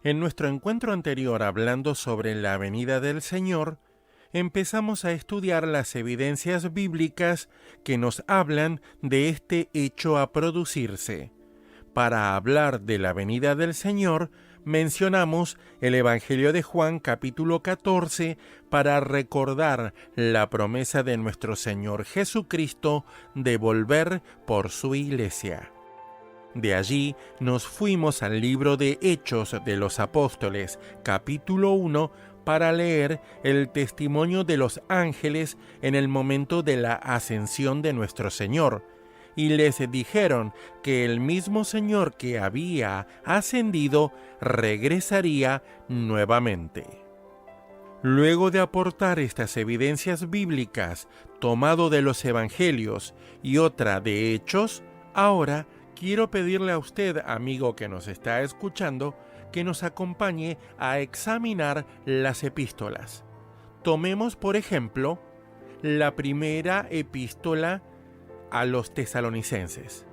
En nuestro encuentro anterior hablando sobre la venida del Señor, empezamos a estudiar las evidencias bíblicas que nos hablan de este hecho a producirse. Para hablar de la venida del Señor, mencionamos el Evangelio de Juan capítulo 14 para recordar la promesa de nuestro Señor Jesucristo de volver por su iglesia. De allí nos fuimos al libro de Hechos de los Apóstoles, capítulo 1, para leer el testimonio de los ángeles en el momento de la ascensión de nuestro Señor, y les dijeron que el mismo Señor que había ascendido regresaría nuevamente. Luego de aportar estas evidencias bíblicas, tomado de los Evangelios y otra de Hechos, ahora quiero pedirle a usted, amigo que nos está escuchando, que nos acompañe a examinar las epístolas. Tomemos, por ejemplo, la primera epístola a los tesalonicenses.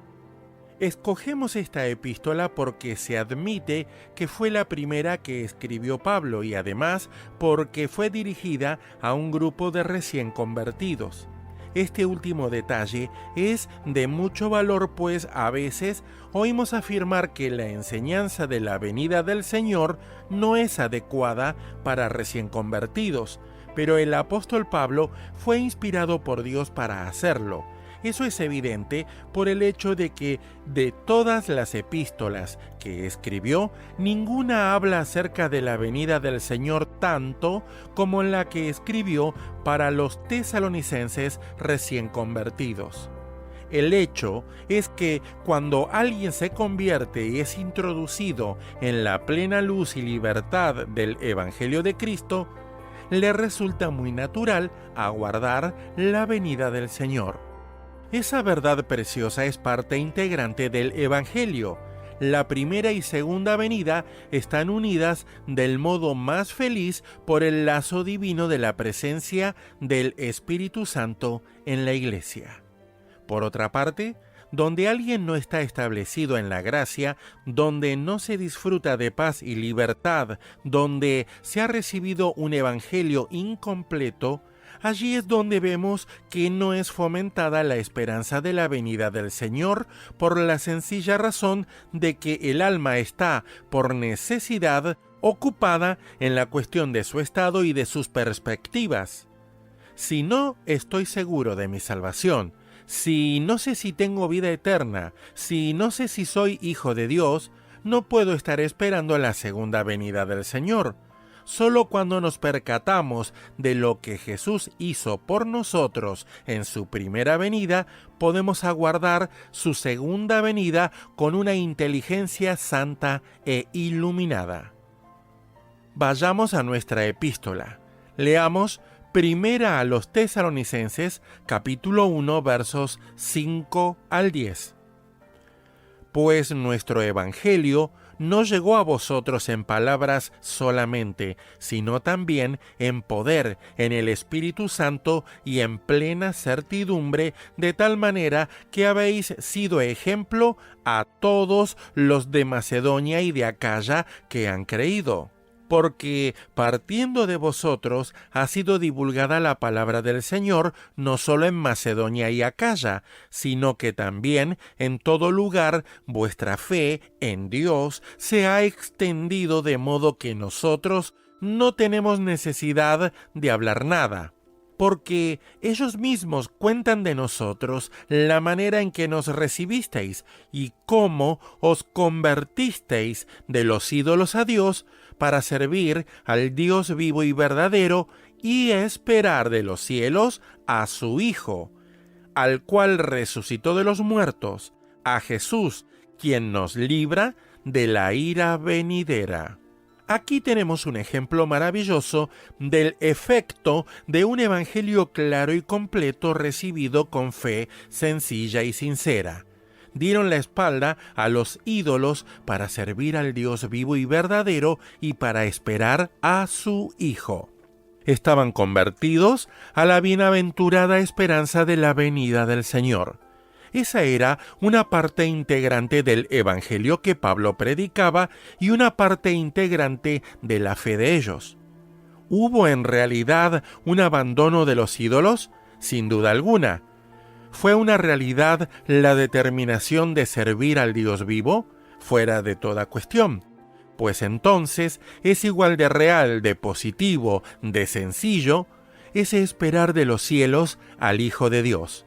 Escogemos esta epístola porque se admite que fue la primera que escribió Pablo y además porque fue dirigida a un grupo de recién convertidos. Este último detalle es de mucho valor, pues a veces oímos afirmar que la enseñanza de la venida del Señor no es adecuada para recién convertidos, pero el apóstol Pablo fue inspirado por Dios para hacerlo. Eso es evidente por el hecho de que de todas las epístolas que escribió, ninguna habla acerca de la venida del Señor tanto como la que escribió para los tesalonicenses recién convertidos. El hecho es que cuando alguien se convierte y es introducido en la plena luz y libertad del Evangelio de Cristo, le resulta muy natural aguardar la venida del Señor. Esa verdad preciosa es parte integrante del Evangelio. La primera y segunda venida están unidas del modo más feliz por el lazo divino de la presencia del Espíritu Santo en la Iglesia. Por otra parte, donde alguien no está establecido en la gracia, donde no se disfruta de paz y libertad, donde se ha recibido un evangelio incompleto, allí es donde vemos que no es fomentada la esperanza de la venida del Señor por la sencilla razón de que el alma está, por necesidad, ocupada en la cuestión de su estado y de sus perspectivas. Si no estoy seguro de mi salvación, si no sé si tengo vida eterna, si no sé si soy hijo de Dios, no puedo estar esperando la segunda venida del Señor. Solo cuando nos percatamos de lo que Jesús hizo por nosotros en su primera venida, podemos aguardar su segunda venida con una inteligencia santa e iluminada. Vayamos a nuestra epístola. Leamos Primera a los Tesalonicenses, capítulo 1, versos 5 al 10. Pues nuestro evangelio no llegó a vosotros en palabras solamente, sino también en poder, en el Espíritu Santo y en plena certidumbre, de tal manera que habéis sido ejemplo a todos los de Macedonia y de Acaya que han creído. Porque partiendo de vosotros ha sido divulgada la palabra del Señor no solo en Macedonia y Acaya, sino que también en todo lugar vuestra fe en Dios se ha extendido de modo que nosotros no tenemos necesidad de hablar nada. Porque ellos mismos cuentan de nosotros la manera en que nos recibisteis y cómo os convertisteis de los ídolos a Dios para servir al Dios vivo y verdadero y esperar de los cielos a su Hijo, al cual resucitó de los muertos, a Jesús, quien nos libra de la ira venidera. Aquí tenemos un ejemplo maravilloso del efecto de un evangelio claro y completo recibido con fe sencilla y sincera. Dieron la espalda a los ídolos para servir al Dios vivo y verdadero y para esperar a su Hijo. Estaban convertidos a la bienaventurada esperanza de la venida del Señor. Esa era una parte integrante del evangelio que Pablo predicaba y una parte integrante de la fe de ellos. ¿Hubo en realidad un abandono de los ídolos? Sin duda alguna. ¿Fue una realidad la determinación de servir al Dios vivo? Fuera de toda cuestión. Pues entonces es igual de real, de positivo, de sencillo, ese esperar de los cielos al Hijo de Dios.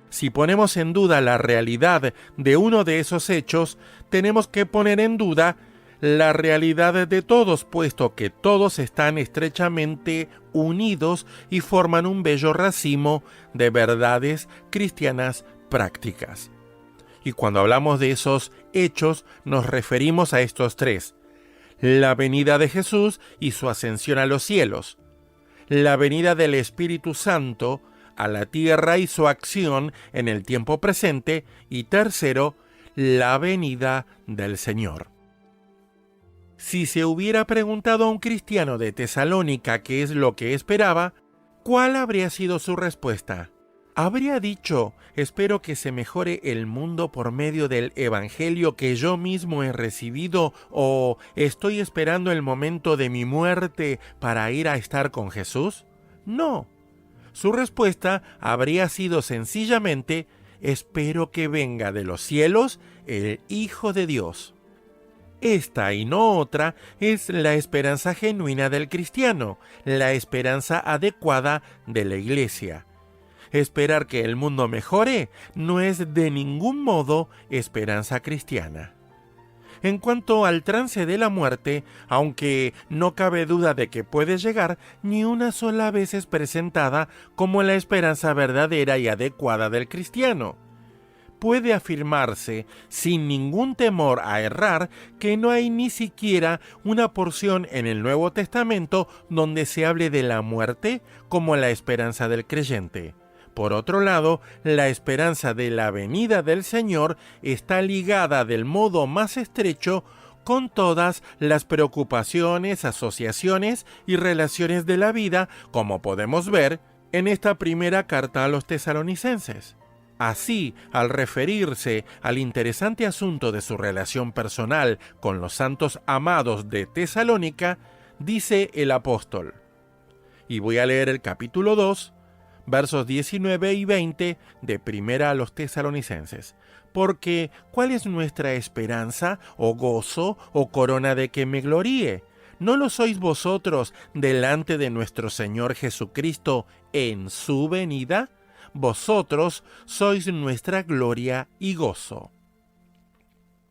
Si ponemos en duda la realidad de uno de esos hechos, tenemos que poner en duda la realidad de todos, puesto que todos están estrechamente unidos y forman un bello racimo de verdades cristianas prácticas. Y cuando hablamos de esos hechos, nos referimos a estos tres: la venida de Jesús y su ascensión a los cielos, la venida del Espíritu Santo a la tierra y su acción en el tiempo presente, y tercero, la venida del Señor. Si se hubiera preguntado a un cristiano de Tesalónica qué es lo que esperaba, ¿cuál habría sido su respuesta? ¿Habría dicho: espero que se mejore el mundo por medio del evangelio que yo mismo he recibido, o estoy esperando el momento de mi muerte para ir a estar con Jesús? No. Su respuesta habría sido sencillamente: espero que venga de los cielos el Hijo de Dios. Esta y no otra es la esperanza genuina del cristiano, la esperanza adecuada de la Iglesia. Esperar que el mundo mejore no es de ningún modo esperanza cristiana. En cuanto al trance de la muerte, aunque no cabe duda de que puede llegar, ni una sola vez es presentada como la esperanza verdadera y adecuada del cristiano. Puede afirmarse, sin ningún temor a errar, que no hay ni siquiera una porción en el Nuevo Testamento donde se hable de la muerte como la esperanza del creyente. Por otro lado, la esperanza de la venida del Señor está ligada del modo más estrecho con todas las preocupaciones, asociaciones y relaciones de la vida, como podemos ver en esta primera carta a los tesalonicenses. Así, al referirse al interesante asunto de su relación personal con los santos amados de Tesalónica, dice el apóstol, y voy a leer el capítulo 2, versos 19 y 20 de Primera a los Tesalonicenses. Porque, ¿cuál es nuestra esperanza, o gozo, o corona de que me gloríe? ¿No lo sois vosotros delante de nuestro Señor Jesucristo en su venida? Vosotros sois nuestra gloria y gozo.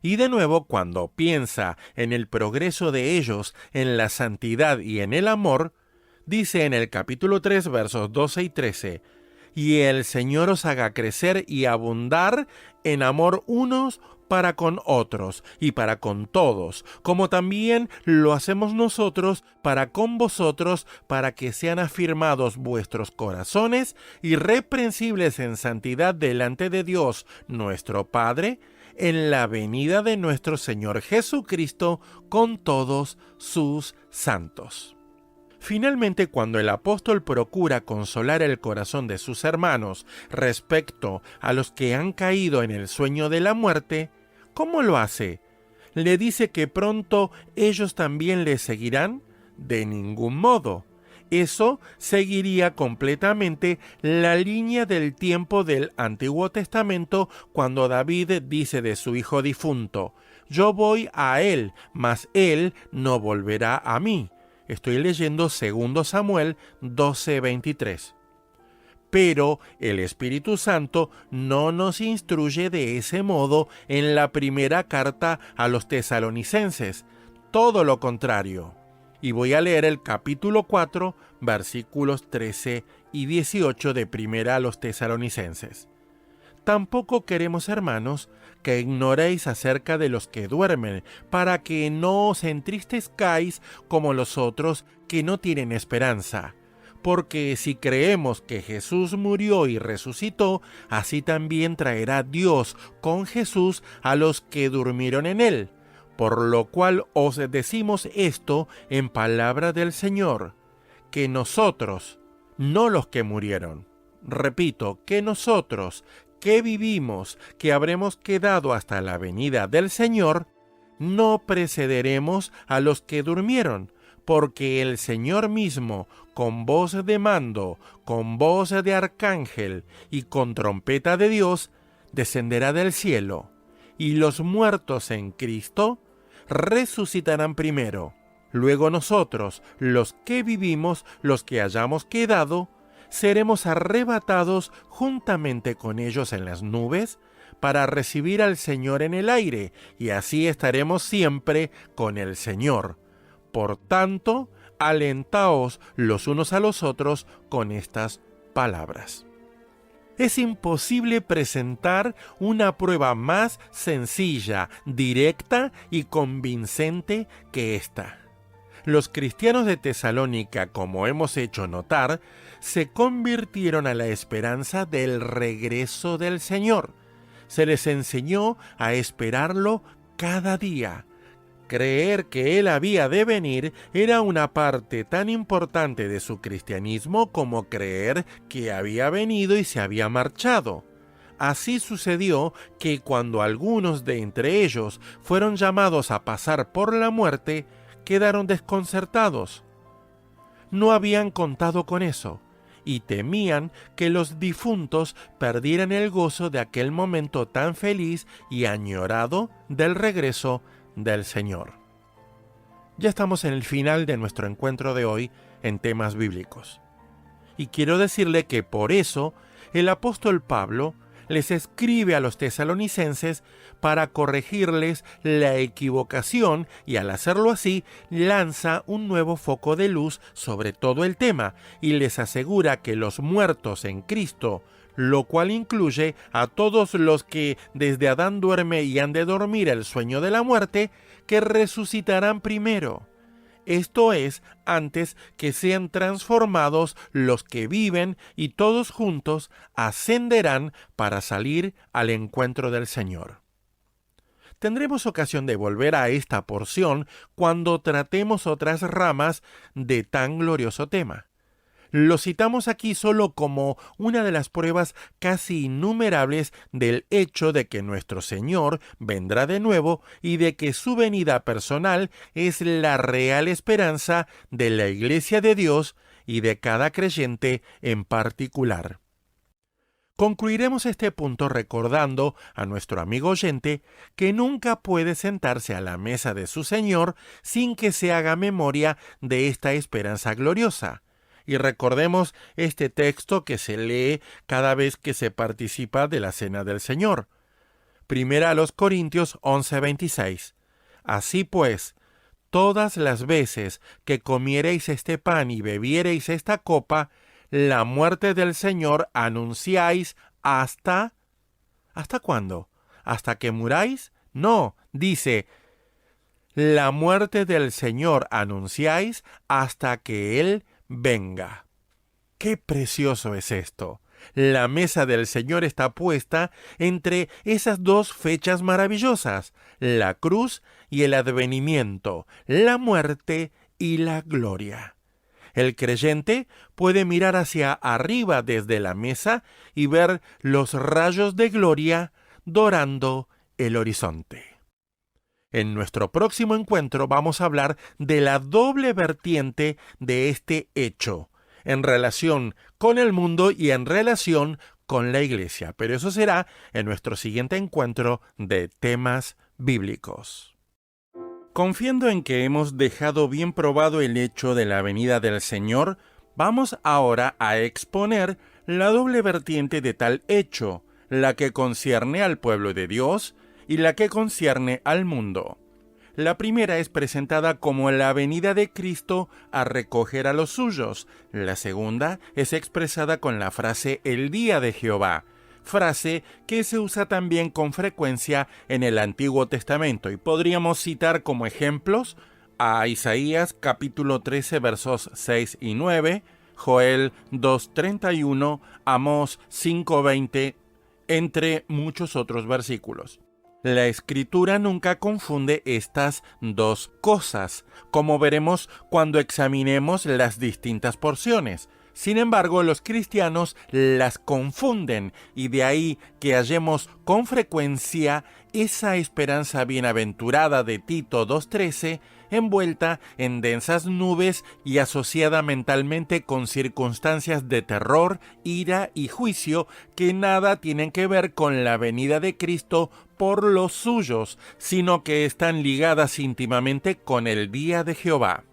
Y de nuevo, cuando piensa en el progreso de ellos en la santidad y en el amor, dice en el capítulo 3, versos 12 y 13, y el Señor os haga crecer y abundar en amor unos para con otros y para con todos, como también lo hacemos nosotros para con vosotros, para que sean afirmados vuestros corazones, irreprensibles en santidad delante de Dios nuestro Padre, en la venida de nuestro Señor Jesucristo con todos sus santos. Finalmente, cuando el apóstol procura consolar el corazón de sus hermanos respecto a los que han caído en el sueño de la muerte, ¿cómo lo hace? ¿Le dice que pronto ellos también le seguirán? De ningún modo. Eso seguiría completamente la línea del tiempo del Antiguo Testamento, cuando David dice de su hijo difunto: yo voy a él, mas él no volverá a mí. Estoy leyendo 2 Samuel 12:23. Pero el Espíritu Santo no nos instruye de ese modo en la primera carta a los tesalonicenses, todo lo contrario. Y voy a leer el capítulo 4, versículos 13 y 18 de primera a los tesalonicenses. Tampoco queremos, hermanos, que ignoréis acerca de los que duermen, para que no os entristezcáis como los otros que no tienen esperanza. Porque si creemos que Jesús murió y resucitó, así también traerá Dios con Jesús a los que durmieron en él. Por lo cual os decimos esto en palabra del Señor, que nosotros, no los que murieron, repito, que nosotros, que vivimos, que habremos quedado hasta la venida del Señor, no precederemos a los que durmieron, porque el Señor mismo, con voz de mando, con voz de arcángel y con trompeta de Dios, descenderá del cielo, y los muertos en Cristo resucitarán primero. Luego nosotros, los que vivimos, los que hayamos quedado, seremos arrebatados juntamente con ellos en las nubes para recibir al Señor en el aire, y así estaremos siempre con el Señor. Por tanto, alentaos los unos a los otros con estas palabras. Es imposible presentar una prueba más sencilla, directa y convincente que esta. Los cristianos de Tesalónica, como hemos hecho notar, se convirtieron a la esperanza del regreso del Señor. Se les enseñó a esperarlo cada día. Creer que Él había de venir era una parte tan importante de su cristianismo como creer que había venido y se había marchado. Así sucedió que cuando algunos de entre ellos fueron llamados a pasar por la muerte, quedaron desconcertados. No habían contado con eso y temían que los difuntos perdieran el gozo de aquel momento tan feliz y añorado del regreso del Señor. Ya estamos en el final de nuestro encuentro de hoy en temas bíblicos. Y quiero decirle que por eso el apóstol Pablo les escribe a los tesalonicenses para corregirles la equivocación y al hacerlo así lanza un nuevo foco de luz sobre todo el tema y les asegura que los muertos en Cristo, lo cual incluye a todos los que desde Adán duerme y han de dormir el sueño de la muerte, que resucitarán primero. Esto es, antes que sean transformados los que viven y todos juntos ascenderán para salir al encuentro del Señor. Tendremos ocasión de volver a esta porción cuando tratemos otras ramas de tan glorioso tema. Lo citamos aquí solo como una de las pruebas casi innumerables del hecho de que nuestro Señor vendrá de nuevo y de que su venida personal es la real esperanza de la Iglesia de Dios y de cada creyente en particular. Concluiremos este punto recordando a nuestro amigo oyente que nunca puede sentarse a la mesa de su Señor sin que se haga memoria de esta esperanza gloriosa. Y recordemos este texto que se lee cada vez que se participa de la Cena del Señor. Primera a los Corintios 11:26. Así pues, todas las veces que comiereis este pan y bebiereis esta copa, la muerte del Señor anunciáis hasta... ¿Hasta cuándo? ¿Hasta que muráis? No, dice, la muerte del Señor anunciáis hasta que Él venga. ¡Qué precioso es esto! La mesa del Señor está puesta entre esas dos fechas maravillosas, la cruz y el advenimiento, la muerte y la gloria. El creyente puede mirar hacia arriba desde la mesa y ver los rayos de gloria dorando el horizonte. En nuestro próximo encuentro vamos a hablar de la doble vertiente de este hecho, en relación con el mundo y en relación con la Iglesia. Pero eso será en nuestro siguiente encuentro de temas bíblicos. Confiando en que hemos dejado bien probado el hecho de la venida del Señor, vamos ahora a exponer la doble vertiente de tal hecho, la que concierne al pueblo de Dios y la que concierne al mundo. La primera es presentada como la venida de Cristo a recoger a los suyos. La segunda es expresada con la frase el día de Jehová, frase que se usa también con frecuencia en el Antiguo Testamento y podríamos citar como ejemplos a Isaías capítulo 13 versos 6 y 9, Joel 2:31, Amós 5:20, entre muchos otros versículos. La Escritura nunca confunde estas dos cosas, como veremos cuando examinemos las distintas porciones. Sin embargo, los cristianos las confunden y de ahí que hallemos con frecuencia esa esperanza bienaventurada de Tito 2:13 envuelta en densas nubes y asociada mentalmente con circunstancias de terror, ira y juicio que nada tienen que ver con la venida de Cristo por los suyos, sino que están ligadas íntimamente con el día de Jehová.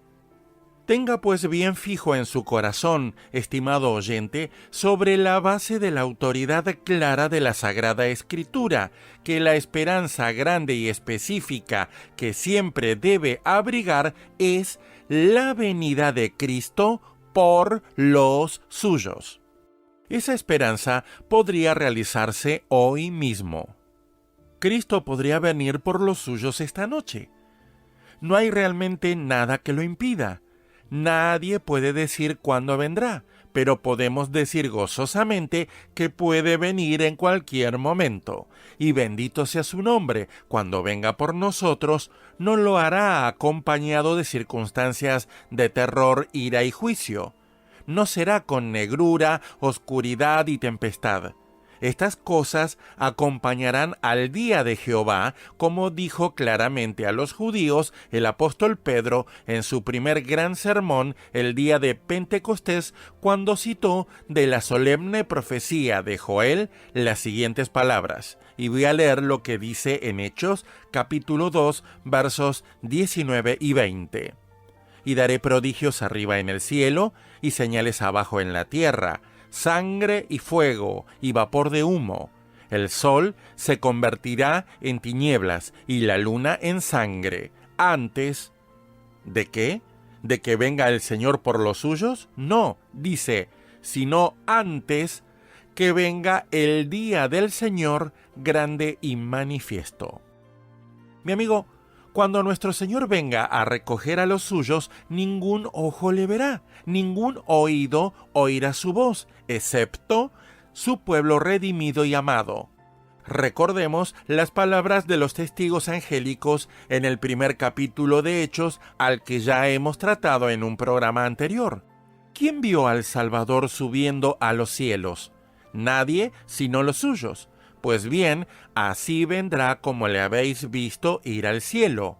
Tenga pues bien fijo en su corazón, estimado oyente, sobre la base de la autoridad clara de la Sagrada Escritura, que la esperanza grande y específica que siempre debe abrigar es la venida de Cristo por los suyos. Esa esperanza podría realizarse hoy mismo. Cristo podría venir por los suyos esta noche. No hay realmente nada que lo impida. Nadie puede decir cuándo vendrá, pero podemos decir gozosamente que puede venir en cualquier momento. Y bendito sea su nombre, cuando venga por nosotros, no lo hará acompañado de circunstancias de terror, ira y juicio. No será con negrura, oscuridad y tempestad. Estas cosas acompañarán al día de Jehová, como dijo claramente a los judíos el apóstol Pedro en su primer gran sermón el día de Pentecostés, cuando citó de la solemne profecía de Joel las siguientes palabras. Y voy a leer lo que dice en Hechos, capítulo 2, versos 19 y 20. Y daré prodigios arriba en el cielo y señales abajo en la tierra, sangre y fuego y vapor de humo. El sol se convertirá en tinieblas y la luna en sangre. Antes, ¿de qué? ¿De que venga el Señor por los suyos? No, dice, sino antes que venga el día del Señor grande y manifiesto. Mi amigo, cuando nuestro Señor venga a recoger a los suyos, ningún ojo le verá, ningún oído oirá su voz, excepto su pueblo redimido y amado. Recordemos las palabras de los testigos angélicos en el primer capítulo de Hechos, al que ya hemos tratado en un programa anterior. ¿Quién vio al Salvador subiendo a los cielos? Nadie, sino los suyos. Pues bien, así vendrá como le habéis visto ir al cielo.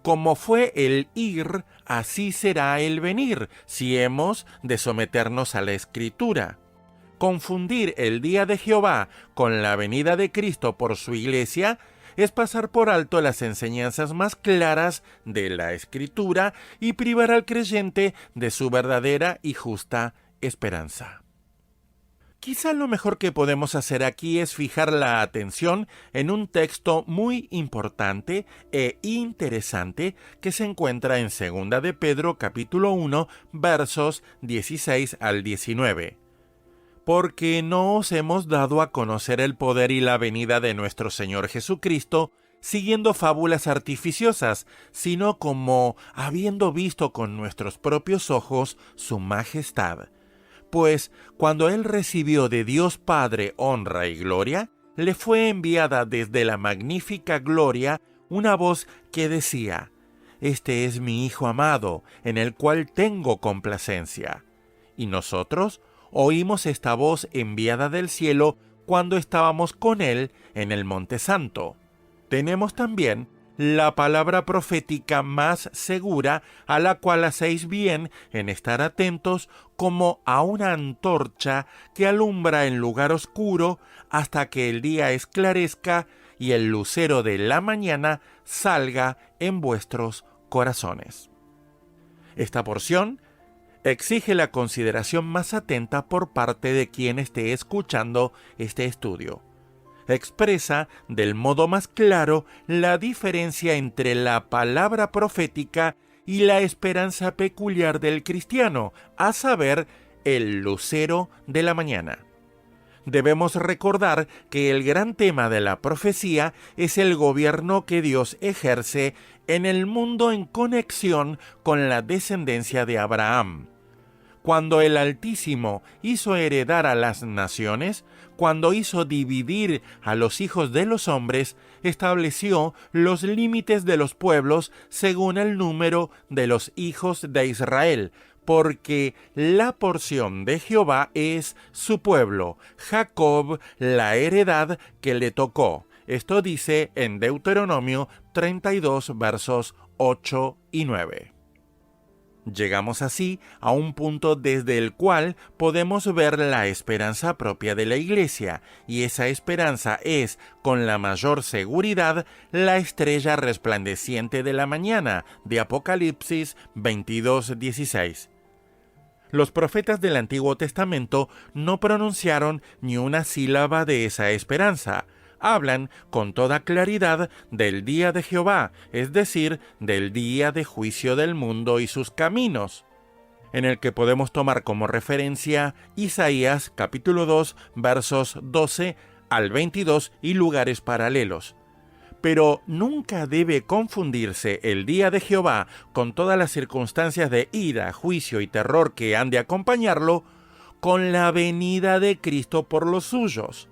Como fue el ir, así será el venir, si hemos de someternos a la Escritura. Confundir el día de Jehová con la venida de Cristo por su iglesia es pasar por alto las enseñanzas más claras de la Escritura y privar al creyente de su verdadera y justa esperanza. Quizá lo mejor que podemos hacer aquí es fijar la atención en un texto muy importante e interesante que se encuentra en 2 de Pedro capítulo 1 versos 16 al 19. Porque no os hemos dado a conocer el poder y la venida de nuestro Señor Jesucristo siguiendo fábulas artificiosas, sino como habiendo visto con nuestros propios ojos su majestad. Pues cuando él recibió de Dios Padre honra y gloria, le fue enviada desde la magnífica gloria una voz que decía: Este es mi Hijo amado, en el cual tengo complacencia. Y nosotros oímos esta voz enviada del cielo cuando estábamos con él en el Monte Santo. Tenemos también la palabra profética más segura, a la cual hacéis bien en estar atentos como a una antorcha que alumbra en lugar oscuro hasta que el día esclarezca y el lucero de la mañana salga en vuestros corazones. Esta porción exige la consideración más atenta por parte de quien esté escuchando este estudio. Expresa del modo más claro la diferencia entre la palabra profética y la esperanza peculiar del cristiano, a saber, el lucero de la mañana. Debemos recordar que el gran tema de la profecía es el gobierno que Dios ejerce en el mundo en conexión con la descendencia de Abraham. Cuando el Altísimo hizo heredar a las naciones, cuando hizo dividir a los hijos de los hombres, estableció los límites de los pueblos según el número de los hijos de Israel, porque la porción de Jehová es su pueblo, Jacob la heredad que le tocó. Esto dice en Deuteronomio 32, versos 8 y 9. Llegamos así a un punto desde el cual podemos ver la esperanza propia de la Iglesia, y esa esperanza es, con la mayor seguridad, la estrella resplandeciente de la mañana, de Apocalipsis 22:16. Los profetas del Antiguo Testamento no pronunciaron ni una sílaba de esa esperanza. Hablan con toda claridad del día de Jehová, es decir, del día de juicio del mundo y sus caminos, en el que podemos tomar como referencia Isaías capítulo 2, versos 12 al 22 y lugares paralelos. Pero nunca debe confundirse el día de Jehová con todas las circunstancias de ira, juicio y terror que han de acompañarlo, con la venida de Cristo por los suyos.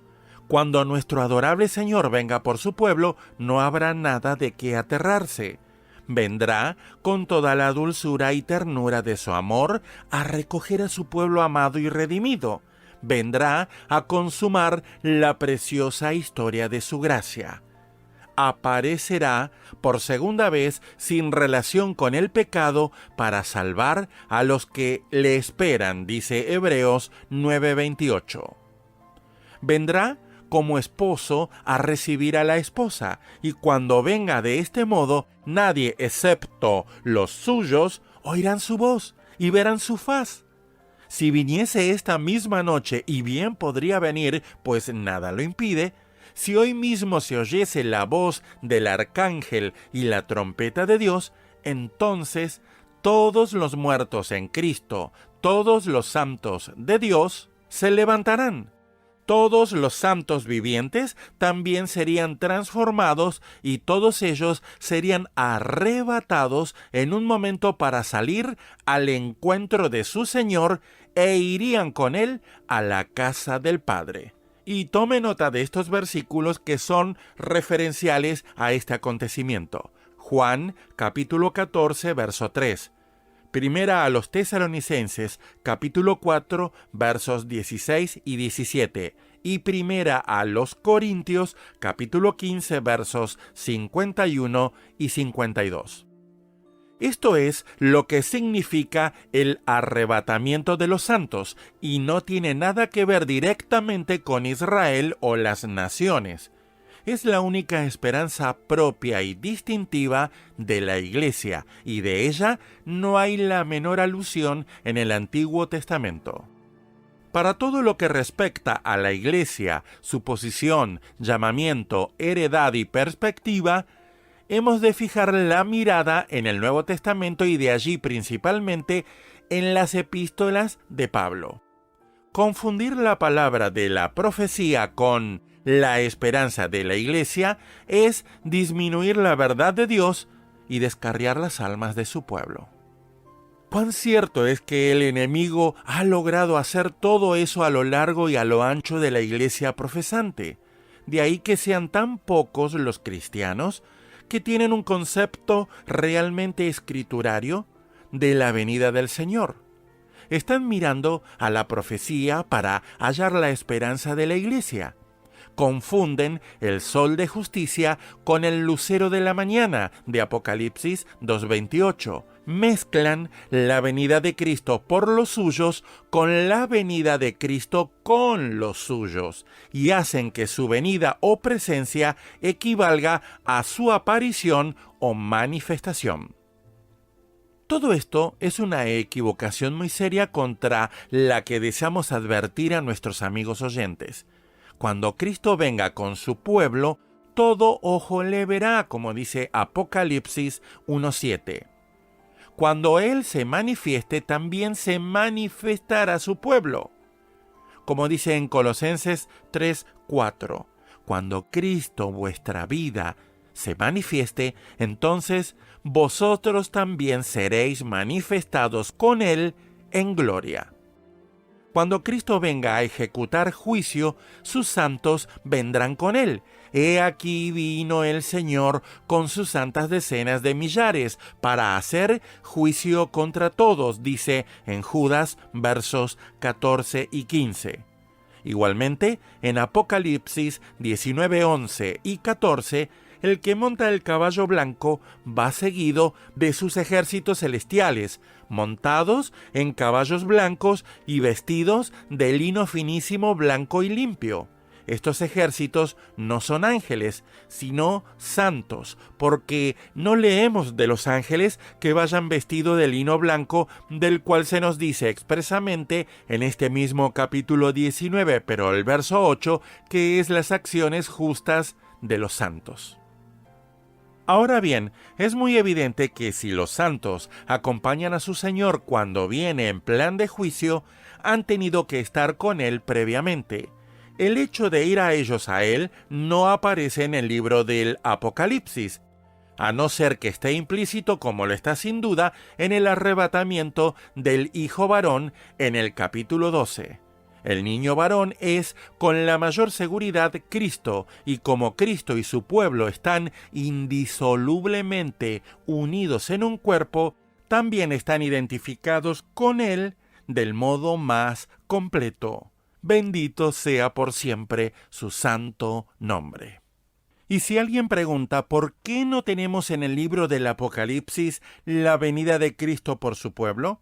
Cuando nuestro adorable Señor venga por su pueblo, no habrá nada de qué aterrarse. Vendrá con toda la dulzura y ternura de su amor a recoger a su pueblo amado y redimido. Vendrá a consumar la preciosa historia de su gracia. Aparecerá por segunda vez sin relación con el pecado para salvar a los que le esperan, dice Hebreos 9:28. Vendrá como esposo a recibir a la esposa, y cuando venga de este modo, nadie excepto los suyos oirán su voz y verán su faz. Si viniese esta misma noche, y bien podría venir, pues nada lo impide, si hoy mismo se oyese la voz del arcángel y la trompeta de Dios, entonces todos los muertos en Cristo, todos los santos de Dios, se levantarán. Todos los santos vivientes también serían transformados y todos ellos serían arrebatados en un momento para salir al encuentro de su Señor e irían con él a la casa del Padre. Y tome nota de estos versículos que son referenciales a este acontecimiento. Juan, capítulo 14, verso 3. Primera a los Tesalonicenses, capítulo 4, versos 16 y 17. Y primera a los Corintios, capítulo 15, versos 51 y 52. Esto es lo que significa el arrebatamiento de los santos, y no tiene nada que ver directamente con Israel o las naciones. Es la única esperanza propia y distintiva de la Iglesia, y de ella no hay la menor alusión en el Antiguo Testamento. Para todo lo que respecta a la Iglesia, su posición, llamamiento, heredad y perspectiva, hemos de fijar la mirada en el Nuevo Testamento y de allí principalmente en las epístolas de Pablo. Confundir la palabra de la profecía con la esperanza de la Iglesia es disminuir la verdad de Dios y descarriar las almas de su pueblo. ¿Cuán cierto es que el enemigo ha logrado hacer todo eso a lo largo y a lo ancho de la Iglesia profesante? De ahí que sean tan pocos los cristianos que tienen un concepto realmente escriturario de la venida del Señor. Están mirando a la profecía para hallar la esperanza de la Iglesia. Confunden el sol de justicia con el lucero de la mañana de Apocalipsis 2:28. Mezclan la venida de Cristo por los suyos con la venida de Cristo con los suyos y hacen que su venida o presencia equivalga a su aparición o manifestación. Todo esto es una equivocación muy seria contra la que deseamos advertir a nuestros amigos oyentes. Cuando Cristo venga con su pueblo, todo ojo le verá, como dice Apocalipsis 1:7. Cuando Él se manifieste, también se manifestará su pueblo. Como dice en Colosenses 3:4. Cuando Cristo, vuestra vida, se manifieste, entonces vosotros también seréis manifestados con Él en gloria. Cuando Cristo venga a ejecutar juicio, sus santos vendrán con él. He aquí vino el Señor con sus santas decenas de millares para hacer juicio contra todos, dice en Judas versos 14 y 15. Igualmente, en Apocalipsis 19, 11 y 14, el que monta el caballo blanco va seguido de sus ejércitos celestiales, montados en caballos blancos y vestidos de lino finísimo, blanco y limpio. Estos ejércitos no son ángeles, sino santos, porque no leemos de los ángeles que vayan vestidos de lino blanco, del cual se nos dice expresamente en este mismo capítulo 19, pero el verso 8, que es las acciones justas de los santos. Ahora bien, es muy evidente que si los santos acompañan a su Señor cuando viene en plan de juicio, han tenido que estar con Él previamente. El hecho de ir a ellos a Él no aparece en el libro del Apocalipsis, a no ser que esté implícito, como lo está sin duda, en el arrebatamiento del Hijo varón en el capítulo 12. El niño varón es, con la mayor seguridad, Cristo, y como Cristo y su pueblo están indisolublemente unidos en un cuerpo, también están identificados con Él del modo más completo. Bendito sea por siempre su santo nombre. Y si alguien pregunta por qué no tenemos en el libro del Apocalipsis la venida de Cristo por su pueblo,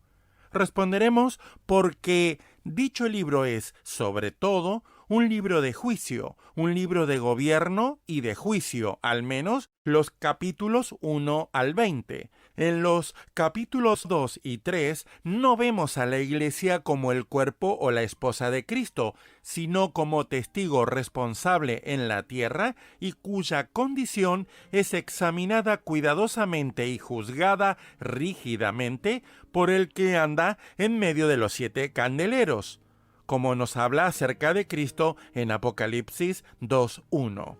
responderemos porque dicho libro es, sobre todo, un libro de juicio, un libro de gobierno y de juicio, al menos los capítulos 1 al 20. En los capítulos 2 y 3 no vemos a la Iglesia como el cuerpo o la esposa de Cristo, sino como testigo responsable en la tierra y cuya condición es examinada cuidadosamente y juzgada rígidamente por el que anda en medio de los 7 candeleros, como nos habla acerca de Cristo en Apocalipsis 2:1.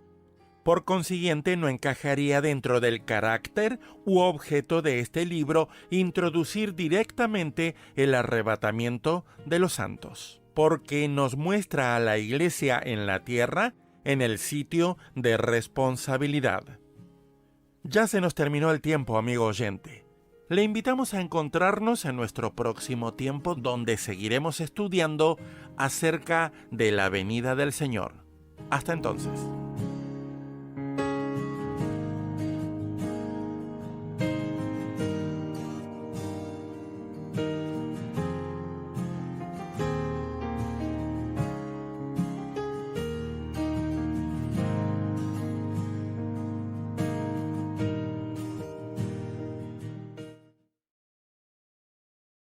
Por consiguiente, no encajaría dentro del carácter u objeto de este libro introducir directamente el arrebatamiento de los santos, porque nos muestra a la Iglesia en la tierra en el sitio de responsabilidad. Ya se nos terminó el tiempo, amigo oyente. Le invitamos a encontrarnos en nuestro próximo tiempo, donde seguiremos estudiando acerca de la venida del Señor. Hasta entonces.